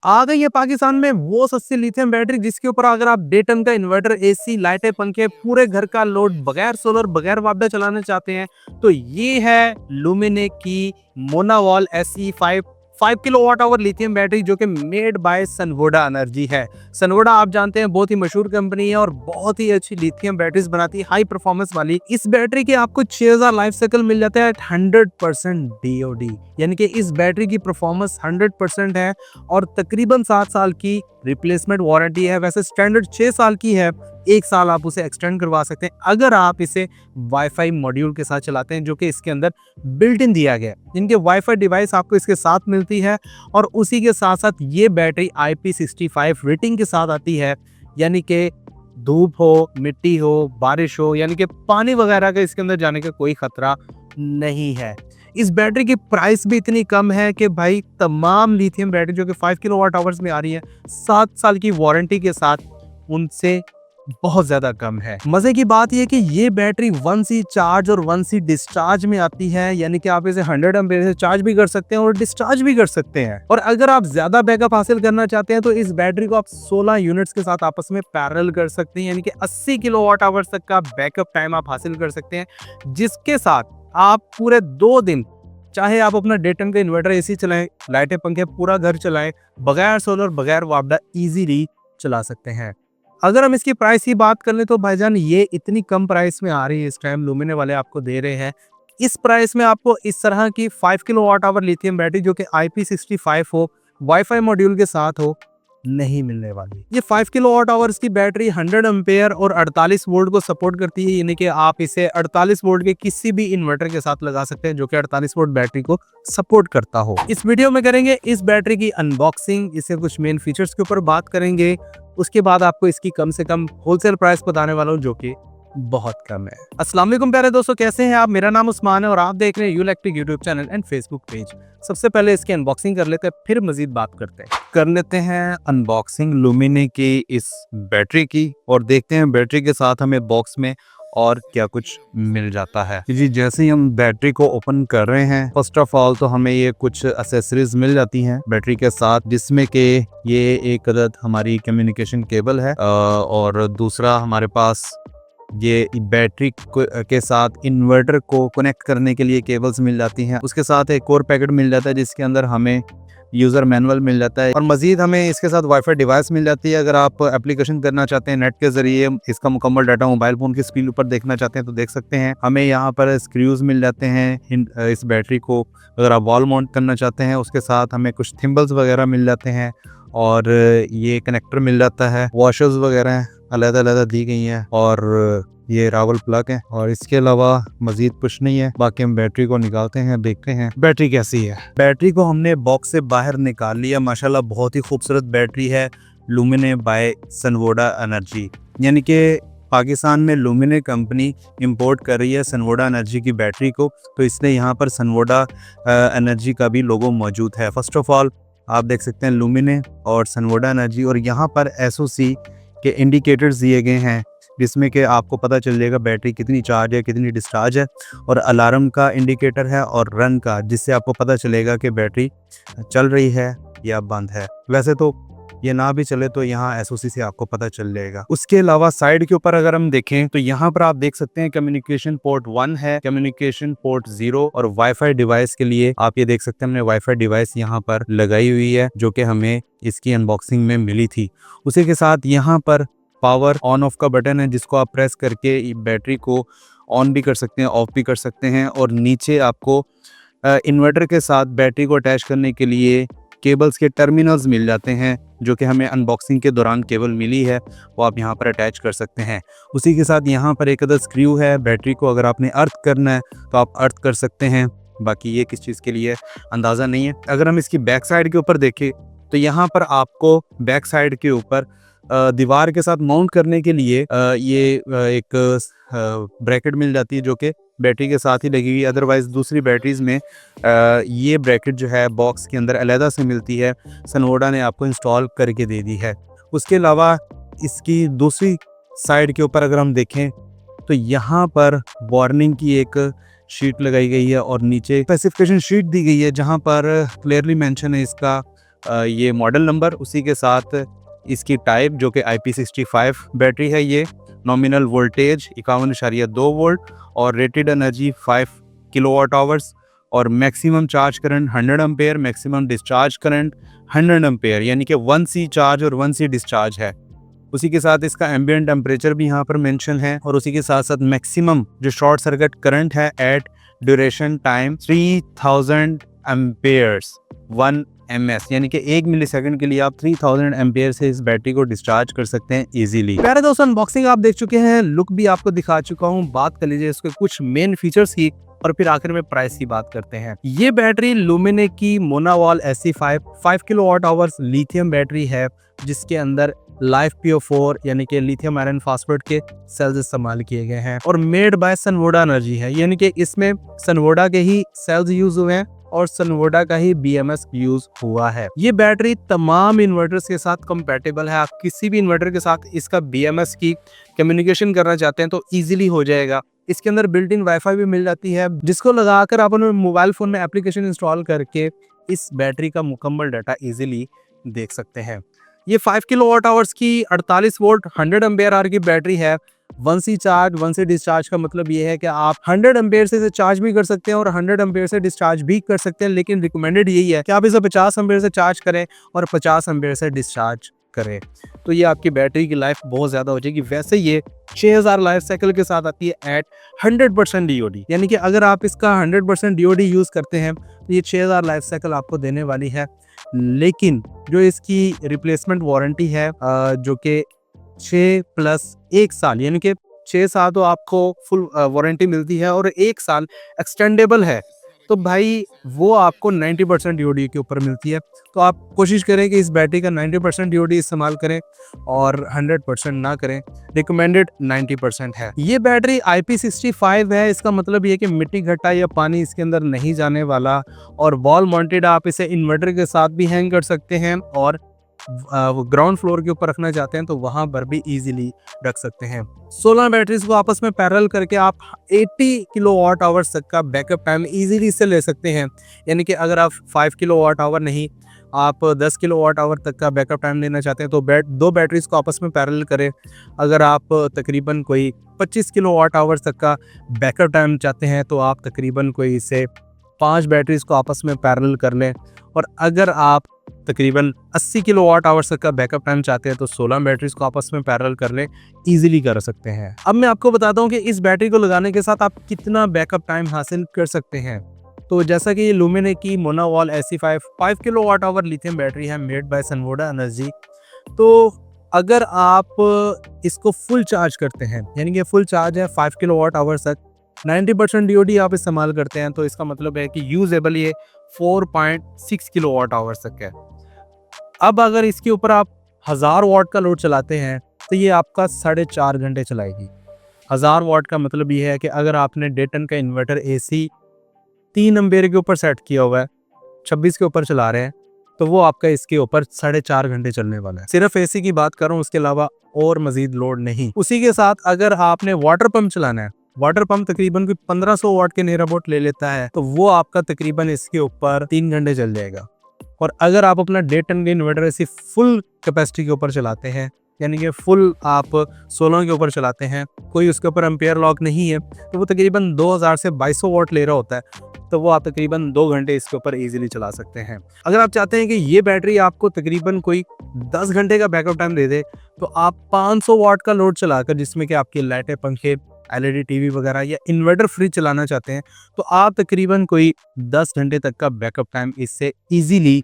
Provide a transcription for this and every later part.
आ गई है पाकिस्तान में वो सस्ती लिथियम बैटरी जिसके ऊपर अगर आप 1.5 टन का इन्वर्टर, एसी, लाइटें, पंखे, पूरे घर का लोड बगैर सोलर बगैर वापडा चलाना चाहते हैं तो ये है लुमिने की मोनावॉल SE 5 kilowatt hour lithium battery जो कि मेड बाय सनवोडा एनर्जी है। सनवोडा आप जानते हैं बहुत ही मशहूर कंपनी है और बहुत ही अच्छी लिथियम बैटरीज बनाती है, हाई परफॉर्मेंस वाली। इस बैटरी के आपको 6000 लाइफ साइकिल मिल जाता है 100% DOD, यानी कि इस बैटरी की परफॉर्मेंस 100% है और तकरीबन 7 साल की रिप्लेसमेंट वारंटी है। वैसे स्टैंडर्ड 6 साल की है, 1 साल आप उसे एक्सटेंड करवा सकते हैं अगर आप इसे वाईफाई मॉड्यूल के साथ चलाते हैं जो कि इसके अंदर बिल्ट इन दिया गया है। इनके वाईफाई डिवाइस आपको इसके साथ मिलती है और उसी के साथ साथ ये बैटरी IP65 रेटिंग के साथ आती है, यानी कि धूप हो, मिट्टी हो, बारिश हो, यानी कि पानी वगैरह का इसके अंदर जाने का कोई खतरा नहीं है। इस बैटरी की प्राइस भी इतनी कम है कि भाई तमाम लिथियम बैटरी जो कि 5 किलोवाट आवर्स में आ रही है 7 साल की वारंटी के साथ उनसे बहुत ज्यादा कम है। मजे की बात यह कि ये बैटरी 1C चार्ज और 1C डिस्चार्ज में आती है, यानी कि आप इसे 100 एम्पेयर से चार्ज भी कर सकते हैं और डिस्चार्ज भी कर सकते हैं। और अगर आप ज्यादा बैकअप हासिल करना चाहते हैं तो इस बैटरी को आप 16 यूनिट्स के साथ आपस में पैरेलल कर सकते हैं, यानी कि 80 किलोवाट आवर्स तक का बैकअप टाइम आप हासिल कर सकते हैं, जिसके साथ आप पूरे 2 दिन चाहे आप अपना 1.5 टन का इन्वर्टर, एसी चलाएं, लाइटें, पंखे, पूरा घर चलाएं, बगैर सोलर बगैर वापडा इजीली चला सकते हैं। अगर हम इसकी प्राइस की बात कर लें तो भाईजान ये इतनी कम प्राइस में आ रही है, इस टाइम लुमिने वाले आपको दे रहे हैं। इस प्राइस में आपको इस तरह की 5 किलोवाट आवर लिथियम बैटरी जो कि IP65 हो, वाईफाई मॉड्यूल के साथ हो, नहीं मिलने वाली। ये 5 किलोवाट आवर्स की बैटरी 100 एम्पेयर और 48 वोल्ट को सपोर्ट करती है, यानी कि आप इसे 48 वोल्ट के किसी भी इन्वर्टर के साथ लगा सकते हैं जो कि 48 वोल्ट बैटरी को सपोर्ट करता हो। इस वीडियो में करेंगे इस बैटरी की अनबॉक्सिंग, इसके कुछ मेन फीचर्स के ऊपर बात करेंगे, उसके बाद आपको इसकी कम से कम होलसेल प्राइस बताने वाला हूँ जो कि बहुत कम है। अस्सलाम वालेकुम प्यारे दोस्तों, कैसे हैं आप? मेरा नाम उस्मान है और आप देख रहे हैं Ulectric YouTube channel and Facebook page. सबसे पहले इसकी अनबॉक्सिंग कर लेते हैं, फिर मजीद बात करते हैं। कर लेते हैं अनबॉक्सिंग लुमिने की इस बैटरी की और देखते हैं बैटरी के साथ हमें बॉक्स में और क्या कुछ मिल जाता है। जी जैसे ही हम बैटरी को ओपन कर रहे हैं, फर्स्ट ऑफ ऑल तो हमें ये कुछ एक्सेसरीज मिल जाती हैं बैटरी के साथ, जिसमें कि ये एक अदद हमारी कम्युनिकेशन केबल है और दूसरा हमारे पास ये बैटरी के साथ इन्वर्टर को कनेक्ट करने के लिए केबल्स मिल जाती हैं। उसके साथ एक और पैकेट मिल जाता है जिसके अंदर हमें यूज़र मैनुअल मिल जाता है और मजीद हमें इसके साथ वाईफाई डिवाइस मिल जाती है। अगर आप एप्लीकेशन करना चाहते हैं नेट के जरिए, इसका मुकम्मल डाटा मोबाइल फ़ोन की स्क्रीन पर देखना चाहते हैं तो देख सकते हैं। हमें यहाँ पर स्क्रूज मिल जाते हैं इस बैटरी को अगर आप वॉल माउंट करना चाहते हैं। उसके साथ हमें कुछ थिम्बल्स वगैरह मिल जाते हैं और ये कनेक्टर मिल जाता है। वॉशर्स वगैरह अलग-अलग दी गई हैं और ये रावल प्लग है और इसके अलावा मजीद कुछ नहीं है। बाकी हम बैटरी को निकालते हैं, देखते हैं बैटरी कैसी है। बैटरी को हमने बॉक्स से बाहर निकाल लिया। माशाल्लाह बहुत ही खूबसूरत बैटरी है, लुमिने बाय सनवोडा एनर्जी, यानी कि पाकिस्तान में लुमिने कंपनी इंपोर्ट कर रही है सनवोडा एनर्जी की बैटरी को, तो इसलिए यहाँ पर सनवोडा एनर्जी का भी लोगो मौजूद है। फर्स्ट ऑफ ऑल आप देख सकते हैं लुमिने और सनवोडा एनर्जी, और यहाँ पर SOC के इंडिकेटर्स दिए गए हैं जिसमें कि आपको पता चल जाएगा बैटरी कितनी चार्ज है, कितनी डिस्चार्ज है, और अलार्म का इंडिकेटर है और रन का, जिससे आपको पता चलेगा कि बैटरी चल रही है या बंद है। वैसे तो ये ना भी चले तो यहाँ SOC से आपको पता चल जाएगा। उसके अलावा साइड के ऊपर अगर हम देखें तो यहाँ पर आप देख सकते हैं कम्युनिकेशन पोर्ट 1 है, कम्युनिकेशन पोर्ट 0 और वाईफाई डिवाइस के लिए आप ये देख सकते हैं हमने वाईफाई डिवाइस यहाँ पर लगाई हुई है जो कि हमें इसकी अनबॉक्सिंग में मिली थी। उसी के साथ यहाँ पर पावर ऑन ऑफ का बटन है जिसको आप प्रेस करके बैटरी को ऑन भी कर सकते हैं, ऑफ भी कर सकते हैं, और नीचे आपको इन्वर्टर के साथ बैटरी को अटैच करने के लिए केबल्स के टर्मिनल्स मिल जाते हैं जो कि हमें अनबॉक्सिंग के दौरान केबल मिली है, वो आप यहाँ पर अटैच कर सकते हैं। उसी के साथ यहाँ पर एक अदर स्क्रू है, बैटरी को अगर आपने अर्थ करना है तो आप अर्थ कर सकते हैं, बाकी ये किस चीज़ के लिए अंदाज़ा नहीं है। अगर हम इसकी बैक साइड के ऊपर देखें तो यहाँ पर आपको बैक साइड के ऊपर दीवार के साथ माउंट करने के लिए ये एक ब्रैकेट मिल जाती है जो कि बैटरी के साथ ही लगी हुई है। अदरवाइज़ दूसरी बैटरीज़ में ये ब्रैकेट जो है बॉक्स के अंदर अलहदा से मिलती है, सनवोडा ने आपको इंस्टॉल करके दे दी है। उसके अलावा इसकी दूसरी साइड के ऊपर अगर हम देखें तो यहाँ पर वार्निंग की एक शीट लगाई गई है और नीचे स्पेसिफिकेशन शीट दी गई है जहाँ पर क्लियरली मेंशन है इसका ये मॉडल नंबर, उसी के साथ इसकी टाइप जो कि IP65 बैटरी है। ये नॉमिनल वोल्टेज 51.2 वोल्ट और रेटेड एनर्जी 5 किलोवाट आवर्स और maximum charge current 100 ampere, maximum discharge current 100 ampere, यानी कि 1C चार्ज और 1C डिस्चार्ज है। उसी के साथ इसका एम्बिएंट टेम्परेचर भी यहाँ पर मेंशन है और उसी के साथ साथ मैक्सिमम जो शॉर्ट सर्किट करंट है at duration time 3000 amperes 1 ms, यानी कि 1 मिलीसेकंड के लिए आप 3000 एम्पेयर से इस बैटरी को डिस्चार्ज कर सकते हैं इजीली। प्यारे दोस्तों, अनबॉक्सिंग आप देख चुके हैं, लुक भी आपको दिखा चुका हूँ। बात कर लीजिए इसके कुछ मेन फीचर्स की और फिर आखिर में प्राइस की बात करते हैं। ये बैटरी लुमिने की मोनावॉल SC5 kilowatt hours lithium battery है, जिसके अंदर LiFePO4 यानी कि लिथियम आयरन फास्फेट के सेल्स इस्तेमाल किए गए हैं और मेड बाय सनवोडा एनर्जी है, यानी कि इसमें सनवोडा के ही सेल्स यूज हुए हैं और सनवोडा का ही BMS यूज हुआ है। ये बैटरी तमाम इन्वर्टर्स के साथ कंपैटिबल है। आप किसी भी इन्वर्टर के साथ इसका BMS की कम्युनिकेशन करना चाहते हैं तो इजीली हो जाएगा। इसके अंदर बिल्ट इन वाईफाई भी मिल जाती है, जिसको लगाकर आप अपने मोबाइल फोन में एप्लीकेशन इंस्टॉल करके इस बैटरी का मुकम्मल डाटा इजीली देख सकते हैं। ये 5 किलोवाट आवर्स की 48 वोल्ट 100 एम्पेयर आवर की बैटरी है। 1C चार्ज 1C डिस्चार्ज का मतलब ये है कि आप 100 एम्पेयर से इसे चार्ज भी कर सकते हैं और 100 एम्पेयर से डिस्चार्ज भी कर सकते हैं, लेकिन रिकमेंडेड यही है कि आप इसे 50 एम्पेयर से चार्ज करें और 50 एम्पेयर से डिस्चार्ज करें, तो ये आपकी बैटरी की लाइफ बहुत ज़्यादा हो जाएगी। वैसे ये 6000 लाइफ साइकिल के साथ आती है एट 100% DOD, यानी कि अगर आप इसका 100% DOD यूज़ करते हैं तो ये 6000 लाइफ साइकिल आपको देने वाली है। लेकिन जो इसकी रिप्लेसमेंट वारंटी है जो कि 6+1 साल, यानी कि 6 साल तो आपको फुल वारंटी मिलती है और 1 साल एक्सटेंडेबल है, तो भाई वो आपको 90% DOD के ऊपर मिलती है। तो आप कोशिश करें कि इस बैटरी का 90% DOD इस्तेमाल करें और 100% ना करें। रिकमेंडेड 90% है। ये बैटरी IP65 है, इसका मतलब ये कि मिट्टी घट्टा या पानी इसके अंदर नहीं जाने वाला और वॉल माउंटेड आप इसे इन्वर्टर के साथ भी हैंग कर सकते हैं और ग्राउंड फ्लोर के ऊपर रखना चाहते हैं तो वहां पर भी इजीली रख सकते हैं। 16 बैटरीज को आपस में पैरेलल करके आप 80 किलोवाट आवर तक का बैकअप टाइम इजीली से ले सकते हैं, यानी कि अगर आप 5 किलोवाट आवर नहीं, आप 10 किलोवाट आवर तक का बैकअप टाइम लेना चाहते हैं तो दो बैटरीज को आपस में पैरेलल करें। अगर आप तकरीबन कोई 25 किलोवाट आवर तक का बैकअप टाइम चाहते हैं तो आप तकरीबन कोई इसे 5 बैटरीज को आपस में पैरेलल कर लें। और अगर आप तकरीबन 80 किलोवाट आवर तक का बैकअप टाइम चाहते हैं तो 16 बैटरीज को आपस में पैरेलल कर लें, इजीली कर सकते हैं। अब मैं आपको बताता हूं कि इस बैटरी को लगाने के साथ आप कितना बैकअप टाइम हासिल कर सकते हैं। तो जैसा कि ये लुमिने की मोनावॉल SC5 kilowatt hour lithium battery है, मेड बाय सनवोडा एनर्जी। तो अगर आप इसको फुल चार्ज करते हैं, यानी कि फुल चार्ज है 5 किलोवाट आवर तक, 90% DOD आप इस्तेमाल करते हैं, तो इसका मतलब है कि यूजेबल ये 4.6 किलोवाट आवर तक है। अब अगर इसके ऊपर आप 1000 वाट का लोड चलाते हैं तो ये आपका 4.5 घंटे चलाएगी। 1000 वाट का मतलब ये है कि अगर आपने डेटन का इन्वर्टर AC 3 एम्पेयर के ऊपर सेट किया हुआ है, 26 के ऊपर चला रहे हैं, तो वो आपका इसके ऊपर 4.5 घंटे चलने वाला है। सिर्फ AC की बात कर रहा हूँ, उसके अलावा और मजीद लोड नहीं। उसी के साथ अगर आपने वाटर पंप चलाना है, वाटर पंप तकरीबन 1500 वाट के नियर अबाउट ले लेता है, तो वो आपका तकरीबन इसके ऊपर 3 घंटे चल जाएगा। और अगर आप अपना डे टन के इन्वर्टर ऐसी फुल कैपेसिटी के ऊपर चलाते हैं, यानी कि फुल आप 16 के ऊपर चलाते हैं, कोई उसके ऊपर एम्पेयर लॉक नहीं है, तो वो तकरीबन 2000 से 2200 वाट ले रहा होता है, तो वो आप तकरीबन 2 घंटे इसके ऊपर इजीली चला सकते हैं। अगर आप चाहते हैं कि ये बैटरी आपको तकरीबन कोई 10 घंटे का बैकअप टाइम दे दे, तो आप 500 वाट का लोड चलाकर, जिसमें कि आपकी लाइटें, पंखे, LED टीवी वगैरह या इन्वर्टर फ्री चलाना चाहते हैं, तो आप तकरीबन कोई 10 घंटे तक का बैकअप टाइम इससे इजीली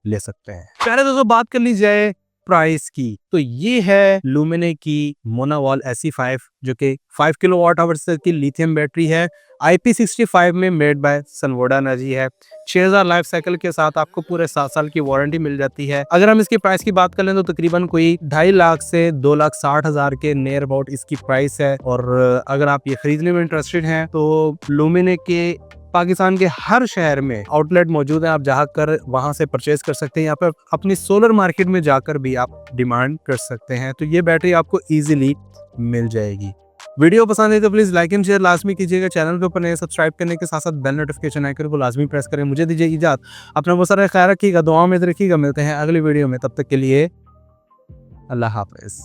ले सकते हैं। पहले तो बात कर ली जाए प्राइस की, तो ये है लुमिने की मोनावॉल SC5 जो कि 5 किलोवाट आवर की लिथियम बैटरी है, IP65 में मेड बाय सनवोडा एनर्जी है। 6000 लाइफ साइकिल के साथ आपको पूरे 7 साल की वारंटी मिल जाती है। अगर हम इसकी प्राइस की बात कर लें तो तकरीबन कोई 2.5 लाख से 2,60,000 के नियर अबाउट इसकी प्राइस है। और अगर आप ये खरीदने में इंटरेस्टेड हैं तो लुमिने के पाकिस्तान के हर शहर में आउटलेट मौजूद है, आप जाकर वहां से परचेज कर सकते हैं। यहाँ पर अपनी सोलर मार्केट में जाकर भी आप डिमांड कर सकते हैं, तो ये बैटरी आपको इजीली मिल जाएगी। वीडियो पसंद है तो प्लीज लाइक एंड शेयर लाजमी कीजिएगा। चैनल के ऊपर नए सब्सक्राइब करने के साथ साथ बेल नोटिफिकेशन आइकन को लाजमी प्रेस करें। मुझे दीजिए इजाजत, अपना बहुत सारा ख्याल रखिएगा, दुआ में रखिएगा। मिलते हैं अगली वीडियो में, तब तक के लिए अल्लाह हाफिज।